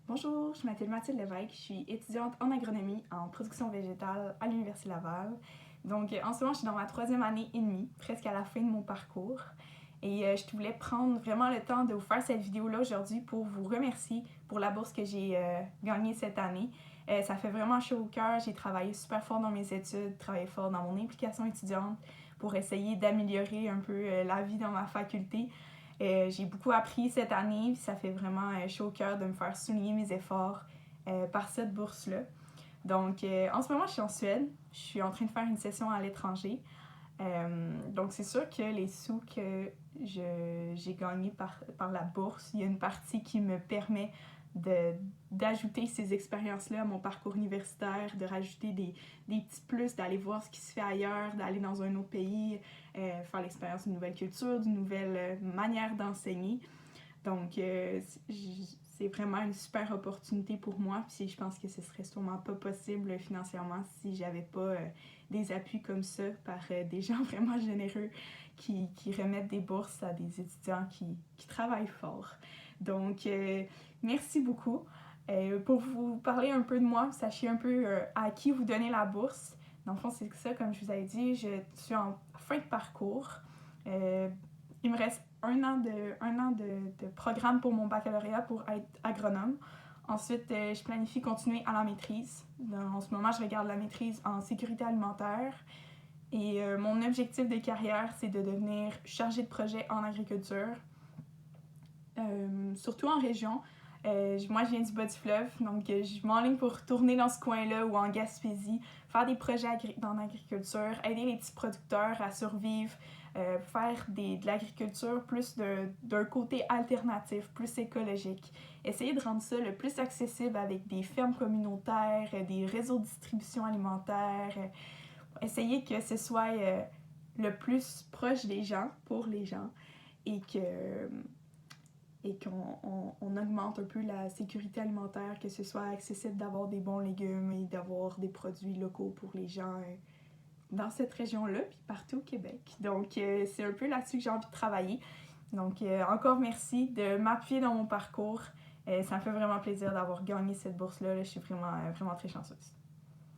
Bonjour, je m'appelle Mathilde Lévesque, je suis étudiante en agronomie en production végétale à l'Université Laval. Donc en ce moment, je suis dans ma 3e année et demie, presque à la fin de mon parcours. Et je voulais prendre vraiment le temps de vous faire cette vidéo-là aujourd'hui pour vous remercier pour la bourse que j'ai gagnée cette année. Ça fait vraiment chaud au cœur, j'ai travaillé super fort dans mes études, travaillé fort dans mon implication étudiante pour essayer d'améliorer un peu la vie dans ma faculté. J'ai beaucoup appris cette année, puis ça fait vraiment chaud au cœur de me faire souligner mes efforts par cette bourse-là. Donc, en ce moment, je suis en Suède. Je suis en train de faire une session à l'étranger. Donc, c'est sûr que les sous que j'ai gagnés par la bourse, il y a une partie qui me permet d'ajouter ces expériences-là à mon parcours universitaire, de rajouter des petits plus, d'aller voir ce qui se fait ailleurs, d'aller dans un autre pays, faire l'expérience d'une nouvelle culture, d'une nouvelle manière d'enseigner. Donc, c'est vraiment une super opportunité pour moi. Puis je pense que ce serait sûrement pas possible financièrement si j'avais pas des appuis comme ça par des gens vraiment généreux qui remettent des bourses à des étudiants qui travaillent fort. Donc, merci beaucoup. Pour vous parler un peu de moi, sachez un peu à qui vous donnez la bourse. Dans le fond, c'est ça, comme je vous avais dit, je suis en fin de parcours. Il me reste un an de programme pour mon baccalauréat pour être agronome. Ensuite, je planifie continuer à la maîtrise. En ce moment, je regarde la maîtrise en sécurité alimentaire. Et mon objectif de carrière, c'est de devenir chargée de projet en agriculture, surtout en région. Moi, je viens du bas du fleuve, donc je m'enligne pour retourner dans ce coin-là ou en Gaspésie, faire des projets dans l'agriculture, aider les petits producteurs à survivre, faire de l'agriculture plus d'un côté alternatif, plus écologique. Essayer de rendre ça le plus accessible avec des fermes communautaires, des réseaux de distribution alimentaire, essayer que ce soit le plus proche des gens, pour les gens, et qu'on augmente un peu la sécurité alimentaire, que ce soit accessible d'avoir des bons légumes et d'avoir des produits locaux pour les gens dans cette région-là, puis partout au Québec. Donc, c'est un peu là-dessus que j'ai envie de travailler. Donc, encore merci de m'appuyer dans mon parcours. Ça me fait vraiment plaisir d'avoir gagné cette bourse-là. Je suis vraiment très chanceuse.